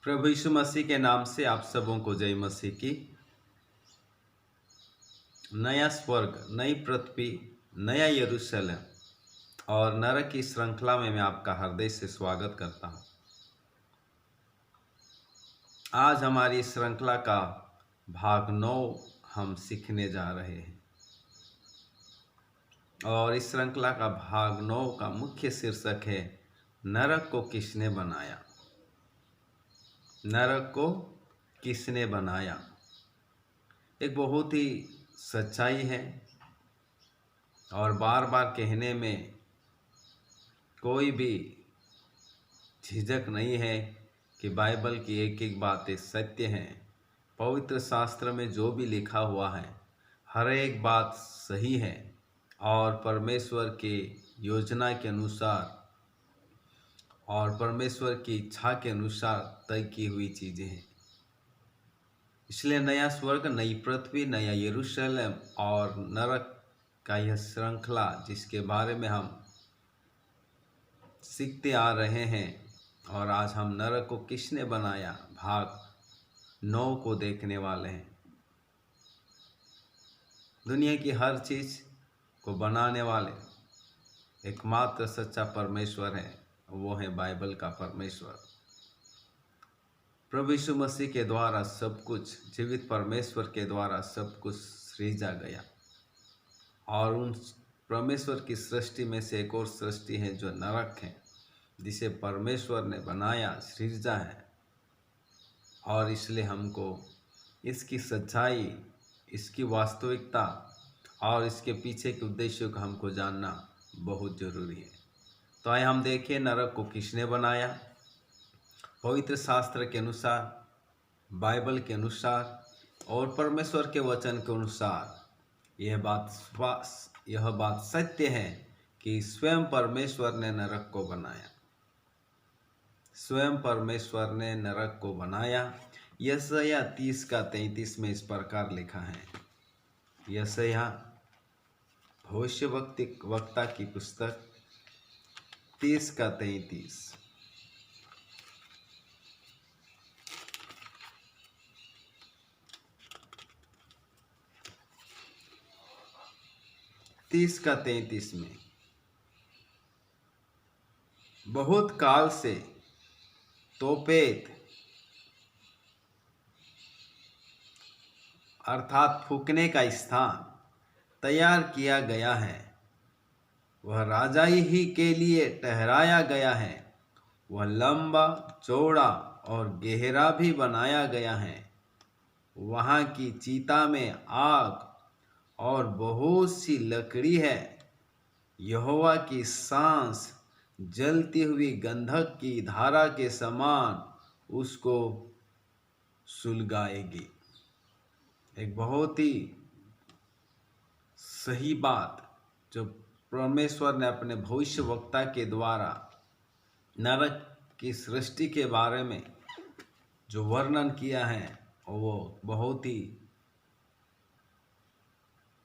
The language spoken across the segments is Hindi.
प्रभु यीशु मसीह के नाम से आप सबों को जय मसीह की। नया स्वर्ग, नई पृथ्वी, नया यरूशलेम और नरक की श्रृंखला में मैं आपका हृदय से स्वागत करता हूं। आज हमारी इस श्रृंखला का भाग 9 हम सीखने जा रहे हैं और इस श्रृंखला का भाग 9 का मुख्य शीर्षक है नरक को किसने बनाया। नरक को किसने बनाया। एक बहुत ही सच्चाई है और बार बार कहने में कोई भी झिझक नहीं है कि बाइबल की एक एक बातें सत्य हैं। पवित्र शास्त्र में जो भी लिखा हुआ है हर एक बात सही है और परमेश्वर के योजना के अनुसार और परमेश्वर की इच्छा के अनुसार तय की हुई चीज़ें हैं। इसलिए नया स्वर्ग, नई पृथ्वी, नया यरूशलेम और नरक का यह श्रृंखला जिसके बारे में हम सीखते आ रहे हैं और आज हम नरक को किसने बनाया भाग 9 को देखने वाले हैं। दुनिया की हर चीज़ को बनाने वाले एकमात्र सच्चा परमेश्वर है, वो है बाइबल का परमेश्वर। प्रभु यीशु मसीह के द्वारा सब कुछ, जीवित परमेश्वर के द्वारा सब कुछ सृजा गया और उन परमेश्वर की सृष्टि में से एक और सृष्टि है जो नरक है, जिसे परमेश्वर ने बनाया, सृजा है। और इसलिए हमको इसकी सच्चाई, इसकी वास्तविकता और इसके पीछे के उद्देश्यों को हमको जानना बहुत जरूरी है। तो आइए हम देखें नरक को किसने बनाया। पवित्र शास्त्र के अनुसार, बाइबल के अनुसार और परमेश्वर के वचन के अनुसार यह बात सत्य है कि स्वयं परमेश्वर ने नरक को बनाया। स्वयं परमेश्वर ने नरक को बनाया। यशायाह 30 का 33 में इस प्रकार लिखा है। यशायाह भविष्यवक्ता की पुस्तक 30 का 33। का 33 में, बहुत काल से तोपेत अर्थात फूकने का स्थान तैयार किया गया है। वह राजा ही के लिए ठहराया गया है। वह लंबा, चौड़ा और गहरा भी बनाया गया है। वहाँ की चिता में आग और बहुत सी लकड़ी है। यहोवा की सांस जलती हुई गंधक की धारा के समान उसको सुलगाएगी। एक बहुत ही सही बात जो परमेश्वर ने अपने भविष्यवक्ता के द्वारा नरक की सृष्टि के बारे में जो वर्णन किया है वो बहुत ही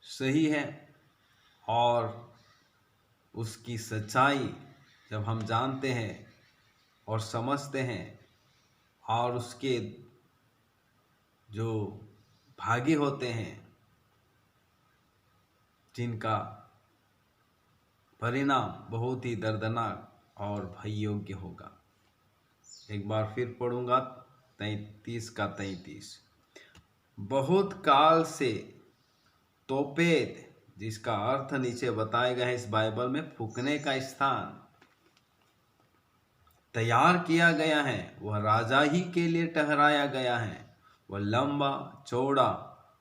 सही है। और उसकी सच्चाई जब हम जानते हैं और समझते हैं और उसके जो भागी होते हैं जिनका परिणाम बहुत ही दर्दनाक और भय योग्य होगा। एक बार फिर पढ़ूंगा 33 का 33। बहुत काल से तोपेत, जिसका अर्थ नीचे बताया गया है इस बाइबल में, फूकने का स्थान तैयार किया गया है। वह राजा ही के लिए ठहराया गया है। वह लंबा, चौड़ा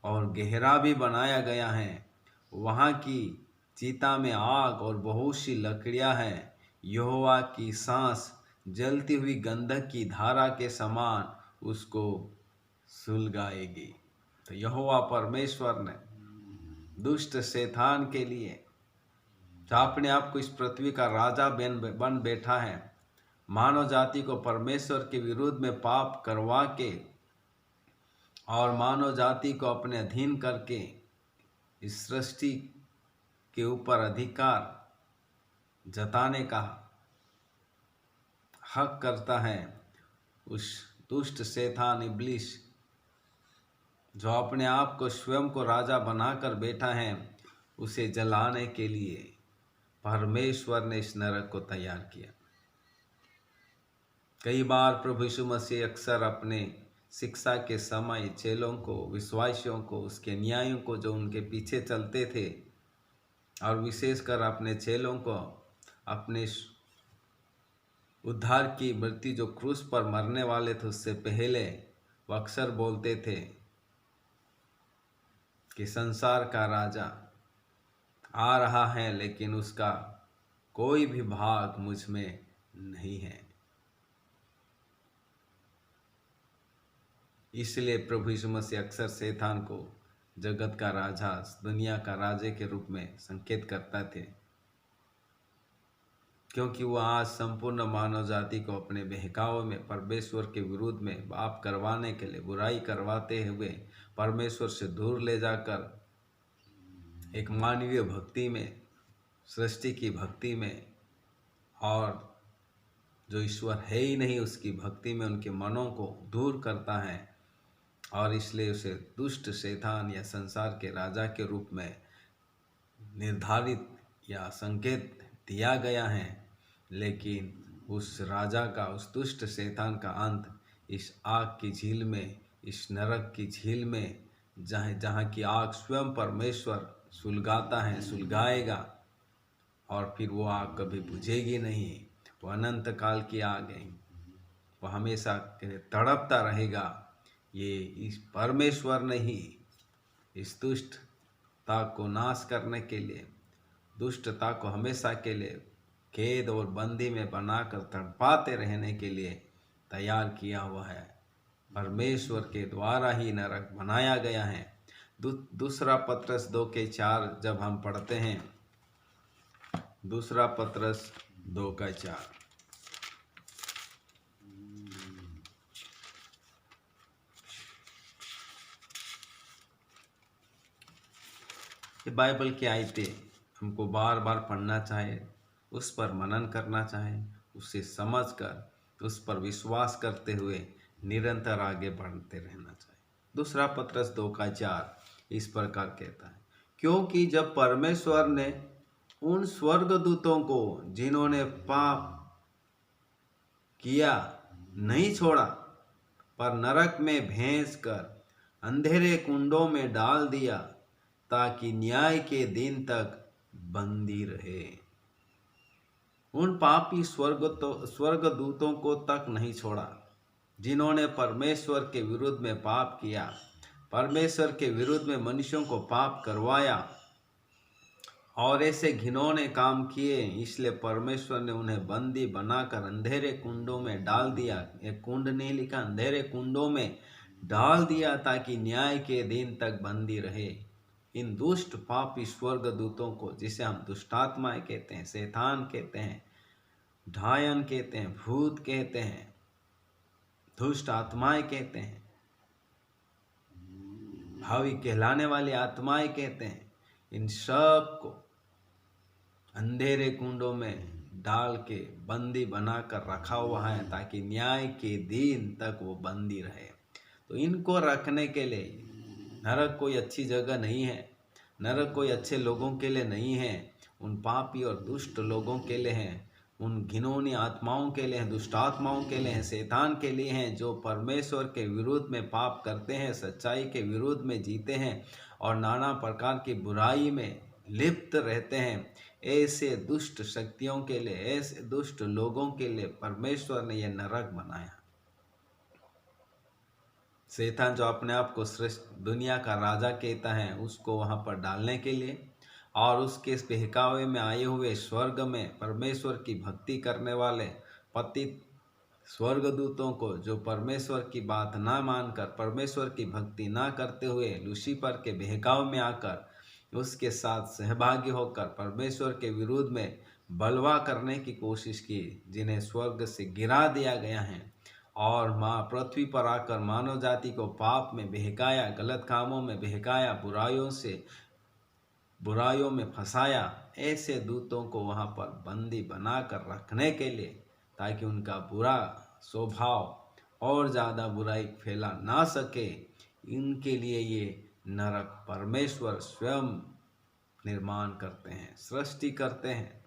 और गहरा भी बनाया गया है। वहाँ की चिता में आग और बहुत सी लकड़ियाँ हैं। यहोवा की सांस जलती हुई गंधक की धारा के समान उसको सुलगाएगी। तो यहोवा परमेश्वर ने दुष्ट शैतान के लिए, जो अपने आप को इस पृथ्वी का राजा बन बैठा है, मानव जाति को परमेश्वर के विरुद्ध में पाप करवा के और मानव जाति को अपने अधीन करके इस सृष्टि के ऊपर अधिकार जताने का हक करता है। उस दुष्ट शैतान इब्लीस जो अपने आप को स्वयं को राजा बनाकर बैठा है, उसे जलाने के लिए परमेश्वर ने इस नरक को तैयार किया। कई बार प्रभु यीशु मसीह अक्सर अपने शिक्षा के समय चेलों को, विश्वासियों को, उसके न्यायों को जो उनके पीछे चलते थे, और विशेषकर अपने चेलों को अपने उद्धार की मृत्यु जो क्रूस पर मरने वाले थे उससे पहले वो अक्सर बोलते थे कि संसार का राजा आ रहा है, लेकिन उसका कोई भी भाग मुझ में नहीं है। इसलिए प्रभु यीशु मसीह अक्सर शैतान को जगत का राजा, दुनिया का राजे के रूप में संकेत करता थे, क्योंकि वह आज संपूर्ण मानव जाति को अपने बहकावे में परमेश्वर के विरुद्ध में पाप करवाने के लिए, बुराई करवाते हुए परमेश्वर से दूर ले जाकर एक मानवीय भक्ति में, सृष्टि की भक्ति में, और जो ईश्वर है ही नहीं उसकी भक्ति में उनके मनों को दूर करता है। और इसलिए उसे दुष्ट शैतान या संसार के राजा के रूप में निर्धारित या संकेत दिया गया है। लेकिन उस राजा का, उस दुष्ट शैतान का अंत इस आग की झील में, इस नरक की झील में, जहाँ की आग स्वयं परमेश्वर सुलगाता है, सुलगाएगा, और फिर वो आग कभी बुझेगी नहीं। वो अनंत काल की आग है, वो हमेशा तड़पता रहेगा। ये इस परमेश्वर ने ही इस दुष्टता को नाश करने के लिए, दुष्टता को हमेशा के लिए कैद और बंदी में बनाकर तड़पाते रहने के लिए तैयार किया हुआ है। परमेश्वर के द्वारा ही नरक बनाया गया है। दूसरा पत्रस 2:4 जब हम पढ़ते हैं, दूसरा पत्रस 2:4, बाइबल की आयतें हमको बार बार पढ़ना चाहिए, उस पर मनन करना चाहिए, उसे समझकर उस पर विश्वास करते हुए निरंतर आगे बढ़ते रहना चाहिए। दूसरा पत्रस 2:4 इस प्रकार कहता है, क्योंकि जब परमेश्वर ने उन स्वर्गदूतों को जिन्होंने पाप किया नहीं छोड़ा, पर नरक में भेज कर अंधेरे कुंडों में डाल दिया, ताकि न्याय के दिन तक बंदी रहे। उन पापी स्वर्गदूतों को तक नहीं छोड़ा जिन्होंने परमेश्वर के विरुद्ध में पाप किया, परमेश्वर के विरुद्ध में मनुष्यों को पाप करवाया और ऐसे घिनौने काम किए। इसलिए परमेश्वर ने उन्हें बंदी बनाकर अंधेरे कुंडों में डाल दिया। एक कुंड नहीं लिखा, अंधेरे कुंडों में डाल दिया, ताकि न्याय के दिन तक बंदी रहे। इन दुष्ट पापी स्वर्गदूतों को, जिसे हम दुष्टात्माएं कहते हैं, शैतान कहते हैं, डायन कहते हैं, भूत कहते हैं, दुष्ट आत्माएं कहते हैं, भावी कहलाने वाली आत्माएं कहते हैं, इन सब को अंधेरे कुंडों में डाल के बंदी बनाकर रखा हुआ है, ताकि न्याय के दिन तक वो बंदी रहे। तो इनको रखने के लिए नरक कोई अच्छी जगह नहीं है, नरक कोई अच्छे लोगों के लिए नहीं है, उन पापी और दुष्ट लोगों के लिए है, उन घिनौनी आत्माओं के लिए हैं, दुष्ट आत्माओं के लिए हैं, शैतान के लिए हैं, जो परमेश्वर के विरुद्ध में पाप करते हैं, सच्चाई के विरुद्ध में जीते हैं और नाना प्रकार की बुराई में लिप्त रहते हैं। ऐसे दुष्ट शक्तियों के लिए, ऐसे दुष्ट लोगों के लिए परमेश्वर ने यह नरक बनाया। शैतान जो अपने आप को श्रेष्ठ दुनिया का राजा कहता है, उसको वहां पर डालने के लिए और उसके इस बहकावे में आए हुए स्वर्ग में परमेश्वर की भक्ति करने वाले पतित स्वर्गदूतों को, जो परमेश्वर की बात ना मानकर, परमेश्वर की भक्ति ना करते हुए लूसीफर के बहकाव में आकर उसके साथ सहभागी होकर परमेश्वर के विरुद्ध में बलवा करने की कोशिश की, जिन्हें स्वर्ग से गिरा दिया गया है और माँ पृथ्वी पर आकर मानव जाति को पाप में बहकाया, गलत कामों में बहकाया, बुराइयों में फंसाया। ऐसे दूतों को वहाँ पर बंदी बनाकर रखने के लिए, ताकि उनका बुरा स्वभाव और ज़्यादा बुराई फैला ना सके, इनके लिए ये नरक परमेश्वर स्वयं निर्माण करते हैं, सृष्टि करते हैं।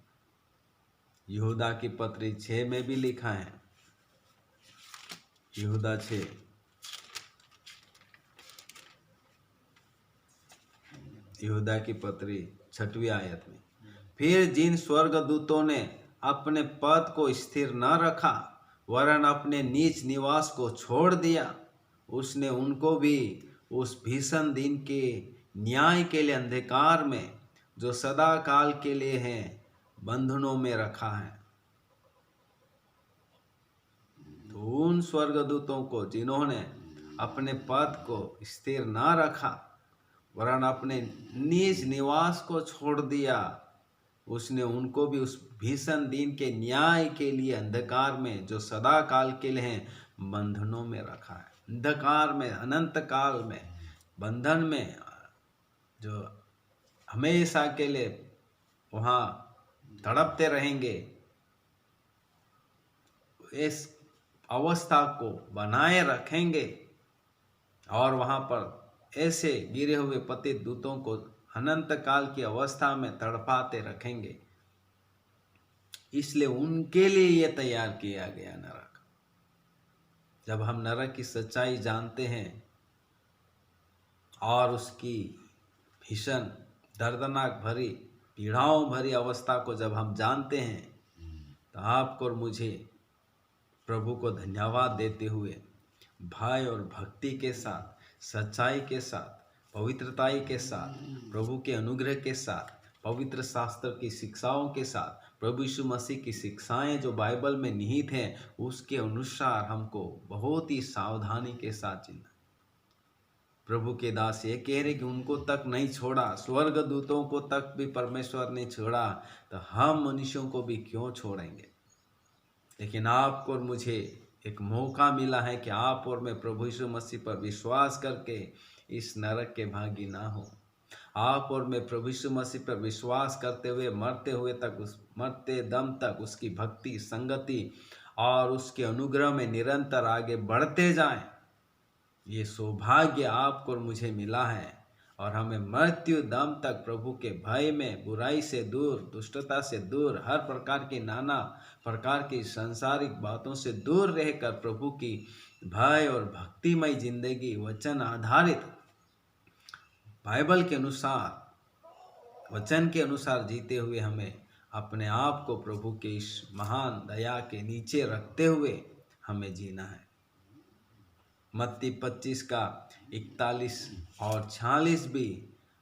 यहूदा की पत्री 6 में भी लिखा है, यहूदा 6 यहूदा की पत्री 6वीं आयत में, फिर जिन स्वर्गदूतों ने अपने पद को स्थिर न रखा वरन अपने नीच निवास को छोड़ दिया, उसने उनको भी उस भीषण दिन के न्याय के लिए अंधकार में, जो सदा काल के लिए हैं, बंधनों में रखा है। तो उन स्वर्गदूतों को जिन्होंने अपने पद को स्थिर न रखा वरन अपने निज निवास को छोड़ दिया, उसने उनको भी उस भीषण दिन के न्याय के लिए अंधकार में, जो सदा काल के लिए हैं, बंधनों में रखा है। अंधकार में, अनंत काल में, बंधन में, जो हमेशा के लिए वहाँ तड़पते रहेंगे। इस अवस्था को बनाए रखेंगे और वहाँ पर ऐसे गिरे हुए पतित दूतों को अनंत काल की अवस्था में तड़पाते रखेंगे। इसलिए उनके लिए यह तैयार किया गया नरक। जब हम नरक की सच्चाई जानते हैं और उसकी भीषण दर्दनाक भरी पीड़ाओं भरी अवस्था को जब हम जानते हैं, तो आपको और मुझे प्रभु को धन्यवाद देते हुए भय और भक्ति के साथ, सच्चाई के साथ, पवित्रताई के साथ, प्रभु के अनुग्रह के साथ, पवित्र शास्त्र की शिक्षाओं के साथ, प्रभु यीशु मसीह की शिक्षाएं जो बाइबल में निहित हैं, उसके अनुसार हमको बहुत ही सावधानी के साथ जीना। प्रभु के दास ये कह रहे कि उनको तक नहीं छोड़ा, स्वर्गदूतों को तक भी परमेश्वर ने छोड़ा, तो हम मनुष्यों को भी क्यों छोड़ेंगे। लेकिन आपको और मुझे एक मौका मिला है कि आप और मैं प्रभु यीशु मसीह पर विश्वास करके इस नरक के भागी ना हो। आप और मैं प्रभु यीशु मसीह पर विश्वास करते हुए मरते दम तक उसकी भक्ति, संगति और उसके अनुग्रह में निरंतर आगे बढ़ते जाएं। ये सौभाग्य आपको और मुझे मिला है और हमें मृत्यु दम तक प्रभु के भय में, बुराई से दूर, दुष्टता से दूर, हर प्रकार की नाना प्रकार की सांसारिक बातों से दूर रहकर प्रभु की भय और भक्तिमय जिंदगी, वचन आधारित, बाइबल के अनुसार, वचन के अनुसार जीते हुए हमें अपने आप को प्रभु के इस महान दया के नीचे रखते हुए हमें जीना है। मत्ती 25 का 41 और 46 भी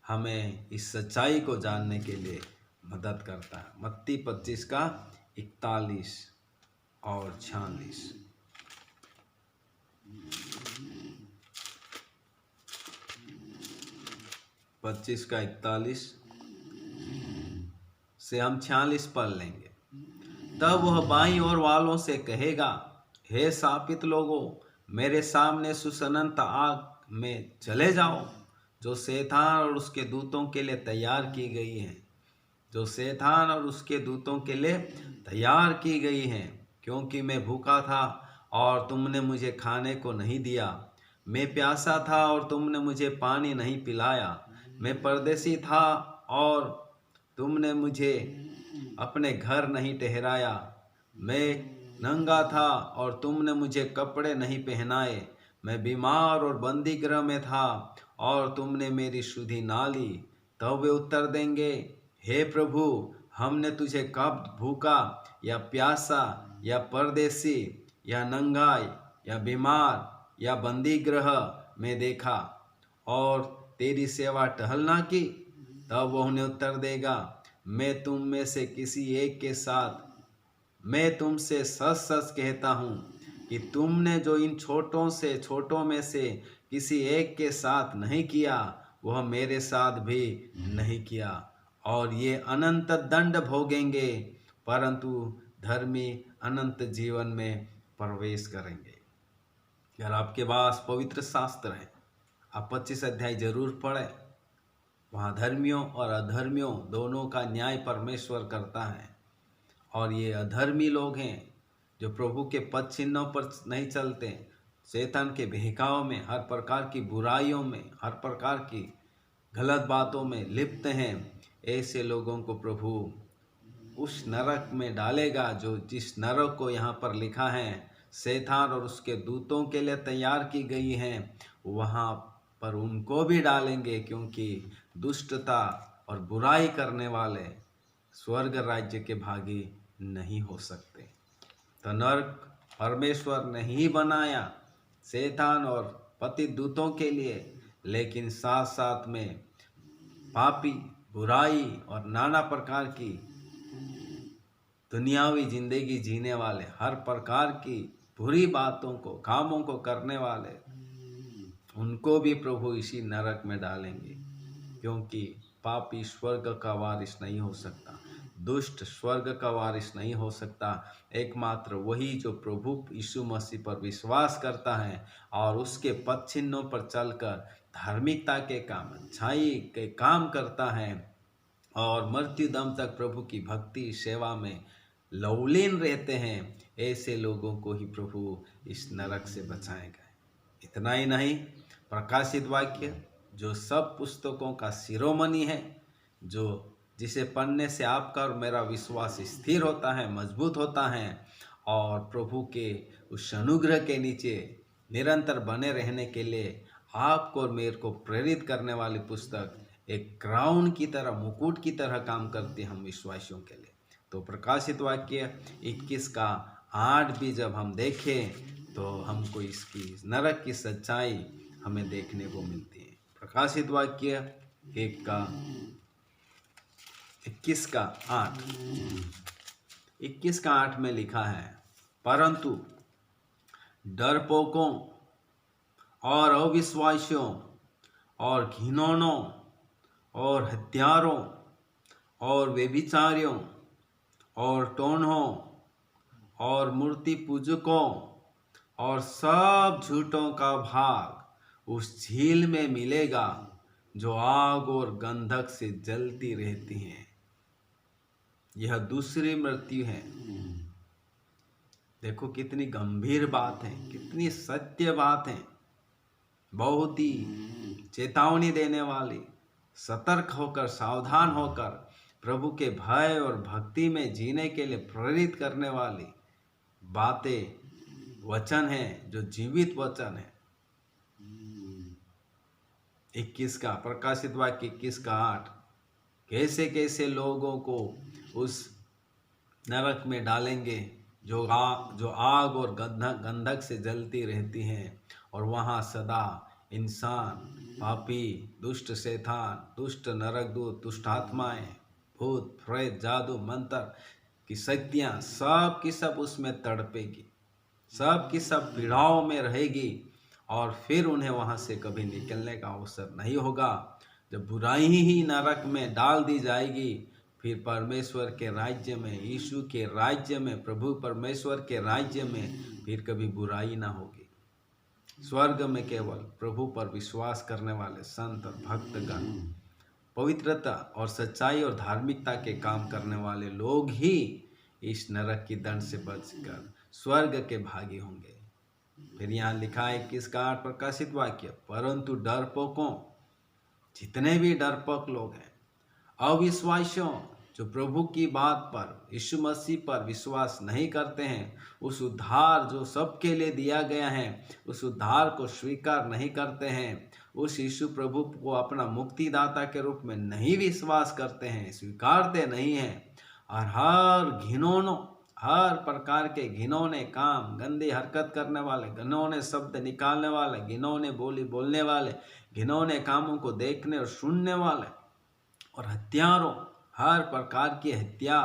हमें इस सच्चाई को जानने के लिए मदद करता है। मत्ती 25 का 41 और 46। पच्चीस का 41 से हम 46 पढ़ लेंगे। तब वह बाईं ओर वालों से कहेगा, हे शापित लोगों, मेरे सामने सुसनंत आग में चले जाओ, जो शैतान और उसके दूतों के लिए तैयार की गई है, जो शैतान और उसके दूतों के लिए तैयार की गई है। क्योंकि मैं भूखा था और तुमने मुझे खाने को नहीं दिया, मैं प्यासा था और तुमने मुझे पानी नहीं पिलाया, मैं परदेसी था और तुमने मुझे अपने घर नहीं ठहराया, मैं नंगा था और तुमने मुझे कपड़े नहीं पहनाए, मैं बीमार और बंदी गृह में था और तुमने मेरी सुधि ना ली। तब वे उत्तर देंगे, हे प्रभु, हमने तुझे कब भूखा या प्यासा या परदेसी या नंगा या बीमार या बंदी गृह में देखा और तेरी सेवा टहल ना की। तब वह उन्हें उत्तर देगा, मैं तुम में से किसी एक के साथ, मैं तुमसे सच सच कहता हूँ कि तुमने जो इन छोटों में से किसी एक के साथ नहीं किया, वह मेरे साथ भी नहीं किया। और ये अनंत दंड भोगेंगे, परंतु धर्मी अनंत जीवन में प्रवेश करेंगे। अगर आपके पास पवित्र शास्त्र है, आप 25 अध्याय जरूर पढ़ें। वहाँ धर्मियों और अधर्मियों दोनों का न्याय परमेश्वर करता है। और ये अधर्मी लोग हैं जो प्रभु के पद चिन्हों पर नहीं चलते, शैतान के बहकाव में, हर प्रकार की बुराइयों में, हर प्रकार की गलत बातों में लिप्त हैं, ऐसे लोगों को प्रभु उस नरक में डालेगा जो जिस नरक को यहाँ पर लिखा है शैतान और उसके दूतों के लिए तैयार की गई है, वहाँ पर उनको भी डालेंगे, क्योंकि दुष्टता और बुराई करने वाले स्वर्ग राज्य के भागी नहीं हो सकते। तो नरक परमेश्वर ने ही बनाया शैतान और पतित दूतों के लिए, लेकिन साथ साथ में पापी, बुराई और नाना प्रकार की दुनियावी जिंदगी जीने वाले, हर प्रकार की बुरी बातों को, कामों को करने वाले, उनको भी प्रभु इसी नरक में डालेंगे, क्योंकि पापी स्वर्ग का वारिस नहीं हो सकता, दुष्ट स्वर्ग का वारिस नहीं हो सकता। एकमात्र वही जो प्रभु यीशु मसीह पर विश्वास करता है और उसके पद चिन्हों पर चलकर धार्मिकता के काम, अच्छाई के काम करता है और मृत्यु दम तक प्रभु की भक्ति सेवा में लवलीन रहते हैं, ऐसे लोगों को ही प्रभु इस नरक से बचाएगा। इतना ही नहीं, प्रकाशित वाक्य जो सब पुस्तकों का शिरोमणि है, जो जिसे पढ़ने से आपका और मेरा विश्वास स्थिर होता है, मजबूत होता है और प्रभु के उस अनुग्रह के नीचे निरंतर बने रहने के लिए आपको और मेरे को प्रेरित करने वाली पुस्तक एक क्राउन की तरह, मुकुट की तरह काम करती है हम विश्वासियों के लिए। तो प्रकाशित वाक्य 21:8 भी जब हम देखें तो हमको इसकी नरक की सच्चाई हमें देखने को मिलती है। प्रकाशित वाक्य 21:8 में लिखा है, परंतु डरपोकों और अविश्वासियों और घिनौनों और हत्यारों और व्यभिचारियों और टोन्हों और मूर्ति पूजकों और सब झूठों का भाग उस झील में मिलेगा जो आग और गंधक से जलती रहती है। यह दूसरी मृत्यु है। देखो कितनी गंभीर बात है, कितनी सत्य बात है, बहुत ही चेतावनी देने वाली, सतर्क होकर, सावधान होकर प्रभु के भय और भक्ति में जीने के लिए प्रेरित करने वाली बातें, वचन है जो जीवित वचन है। 21 का प्रकाशित वाक्य 21:8 कैसे कैसे लोगों को उस नरक में डालेंगे जो आग और गंधक से जलती रहती हैं, और वहाँ सदा इंसान, पापी, दुष्ट शैतान, दुष्ट नरकदूत, दुष्ट आत्माएं, भूत, प्रेत, जादू, मंत्र की शक्तियाँ सब की सब उसमें तड़पेगी, सब की सब पीड़ाओं में रहेगी और फिर उन्हें वहाँ से कभी निकलने का अवसर नहीं होगा। जब बुराई ही नरक में डाल दी जाएगी, फिर परमेश्वर के राज्य में, यीशु के राज्य में, प्रभु परमेश्वर के राज्य में फिर कभी बुराई ना होगी। स्वर्ग में केवल प्रभु पर विश्वास करने वाले संत और भक्तगण, पवित्रता और सच्चाई और धार्मिकता के काम करने वाले लोग ही इस नरक की दंड से बचकर स्वर्ग के भागी होंगे। फिर यहाँ लिखा है 21:8 प्रकाशित वाक्य, परंतु डरपोकों, जितने भी डरपोक लोग हैं, अविश्वासियों, जो प्रभु की बात पर, यीशु मसीह पर विश्वास नहीं करते हैं, उस उद्धार जो सबके लिए दिया गया है, उस उद्धार को स्वीकार नहीं करते हैं, उस यीशु प्रभु को अपना मुक्तिदाता के रूप में नहीं विश्वास करते हैं, स्वीकारते नहीं हैं, और हर प्रकार के घिनौने काम, गंदी हरकत करने वाले, घिनौने शब्द निकालने वाले, घिनौने बोली बोलने वाले, घिनौने कामों को देखने और सुनने वाले, और हत्यारों, हर प्रकार की हत्या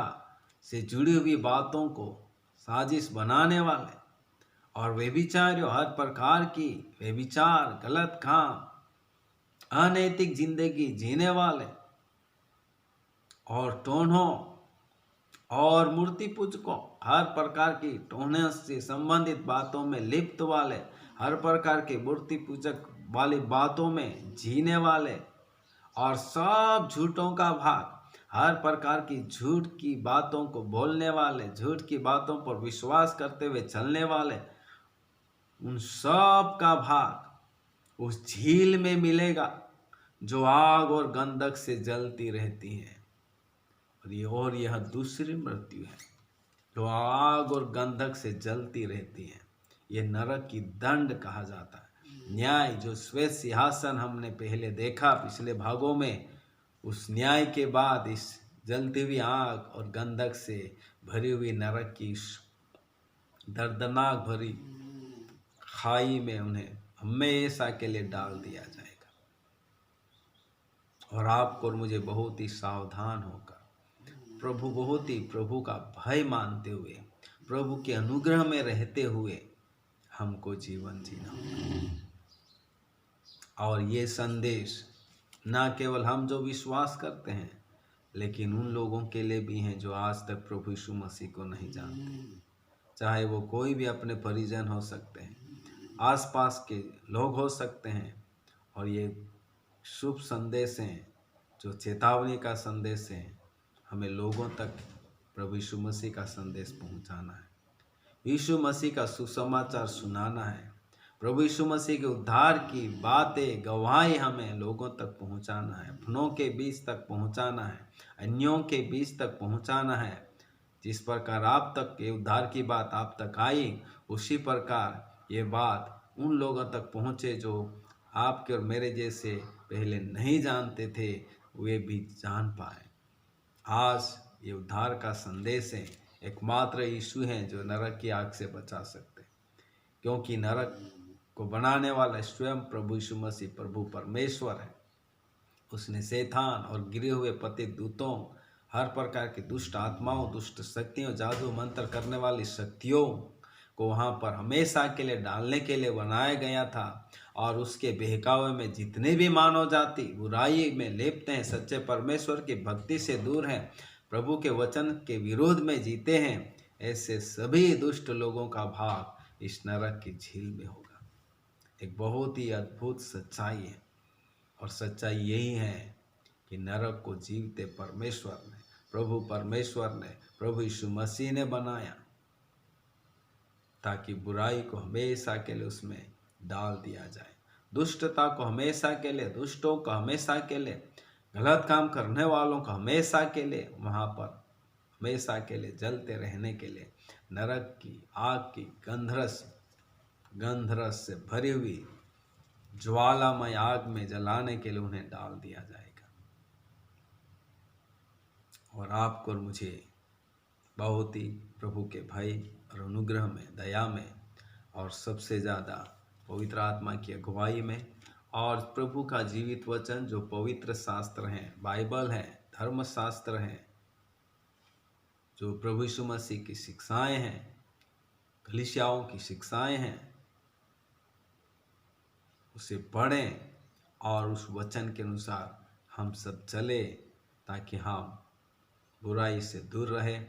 से जुड़ी हुई बातों को साजिश बनाने वाले, और व्यभिचारियों, हर प्रकार की व्यभिचार, गलत काम, अनैतिक जिंदगी जीने वाले, और टोन्हों और मूर्ति पूजकों, हर प्रकार की टोने से संबंधित बातों में लिप्त वाले, हर प्रकार के मूर्ति पूजक वाली बातों में जीने वाले, और सब झूठों का भाग, हर प्रकार की झूठ की बातों को बोलने वाले, झूठ की बातों पर विश्वास करते हुए चलने वाले, उन सब का भाग उस झील में मिलेगा जो आग और गंधक से जलती रहती है। और यह दूसरी मृत्यु है जो आग और गंधक से जलती रहती है। ये नरक की दंड कहा जाता है। न्याय जो श्वेत सिंहासन हमने पहले देखा पिछले भागों में, उस न्याय के बाद इस जलती हुई आग और गंधक से भरी हुई नरक की दर्दनाक भरी खाई में उन्हें हमेशा के लिए डाल दिया जाएगा। और आपको और मुझे बहुत ही सावधान होकर प्रभु का भय मानते हुए, प्रभु के अनुग्रह में रहते हुए हमको जीवन जीना होगा। और ये संदेश ना केवल हम जो विश्वास करते हैं, लेकिन उन लोगों के लिए भी हैं जो आज तक प्रभु यीशु मसीह को नहीं जानते। चाहे वो कोई भी अपने परिजन हो सकते हैं, आसपास के लोग हो सकते हैं। और ये शुभ संदेश हैं, जो चेतावनी का संदेश है, हमें लोगों तक प्रभु यीशु मसीह का संदेश पहुंचाना है। यीशु मसीह का सुसमाचार सुनाना है। प्रभु यीशु मसीह के उद्धार की बातें, गवाही हमें लोगों तक पहुंचाना है, अपनों के बीच तक पहुंचाना है, अन्यों के बीच तक पहुंचाना है। जिस प्रकार आप तक ये उद्धार की बात आप तक आई, उसी प्रकार ये बात उन लोगों तक पहुंचे जो आपके और मेरे जैसे पहले नहीं जानते थे, वे भी जान पाए। आज ये उद्धार का संदेश है। एकमात्र यीशु हैं जो नरक की आग से बचा सकते, क्योंकि नरक को बनाने वाला स्वयं प्रभु यीशु मसीह प्रभु परमेश्वर है। उसने शैतान और गिरे हुए पतित दूतों, हर प्रकार की दुष्ट आत्माओं, दुष्ट शक्तियों, जादू मंत्र करने वाली शक्तियों को वहाँ पर हमेशा के लिए डालने के लिए बनाया गया था। और उसके बहकावे में जितने भी मानव जाति बुराई में लेप्ते हैं, सच्चे परमेश्वर की भक्ति से दूर हैं, प्रभु के वचन के विरोध में जीते हैं, ऐसे सभी दुष्ट लोगों का भाग इस नरक की झील में होगा। एक बहुत ही अद्भुत सच्चाई है। और सच्चाई यही है कि नरक को जीवते परमेश्वर ने, प्रभु परमेश्वर ने, प्रभु यीशु मसीह ने बनाया, ताकि बुराई को हमेशा के लिए उसमें डाल दिया जाए, दुष्टता को हमेशा के लिए, दुष्टों को हमेशा के लिए, गलत काम करने वालों को हमेशा के लिए वहाँ पर हमेशा के लिए जलते रहने के लिए नरक की आग की गंधरस से भरी हुई ज्वालामय आग में जलाने के लिए उन्हें डाल दिया जाएगा। और आपको और मुझे बहुत ही प्रभु के भय और अनुग्रह में, दया में, और सबसे ज़्यादा पवित्र आत्मा की अगुवाई में, और प्रभु का जीवित वचन जो पवित्र शास्त्र हैं, बाइबल है, धर्मशास्त्र हैं, जो प्रभु यीशु मसीह की शिक्षाएं हैं, कलीसियाओं की शिक्षाएं हैं, उसे पढ़ें और उस वचन के अनुसार हम सब चले, ताकि हम बुराई से दूर रहें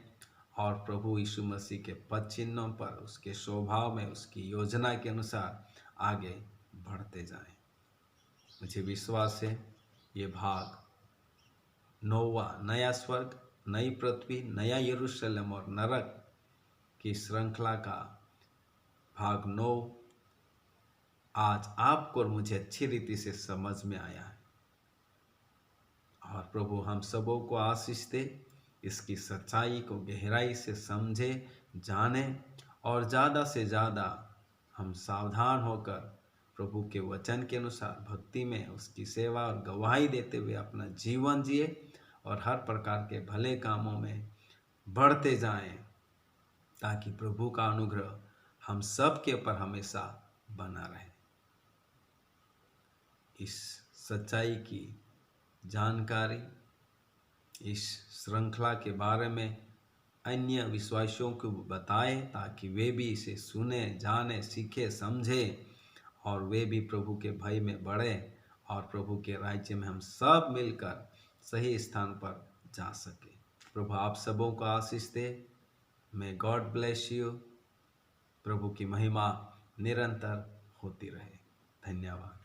और प्रभु यीशु मसीह के पद चिन्हों पर, उसके स्वभाव में, उसकी योजना के अनुसार आगे बढ़ते जाएं। मुझे विश्वास है ये भाग 9वां, नया स्वर्ग, नई पृथ्वी, नया यरूशलेम और नरक की श्रृंखला का भाग 9 आज आपको और मुझे अच्छी रीति से समझ में आया है। और प्रभु हम सबों को आशीष दे, इसकी सच्चाई को गहराई से समझे, जाने, और ज़्यादा से ज़्यादा हम सावधान होकर प्रभु के वचन के अनुसार भक्ति में उसकी सेवा और गवाही देते हुए अपना जीवन जिए और हर प्रकार के भले कामों में बढ़ते जाएं, ताकि प्रभु का अनुग्रह हम सब के ऊपर हमेशा बना रहे। इस सच्चाई की जानकारी, इस श्रृंखला के बारे में अन्य विश्वासियों को बताएं, ताकि वे भी इसे सुने, जाने, सीखे, समझे, और वे भी प्रभु के भय में बढ़े और प्रभु के राज्य में हम सब मिलकर सही स्थान पर जा सके। प्रभु आप सबों को आशीष दे। May God bless you. प्रभु की महिमा निरंतर होती रहे। धन्यवाद।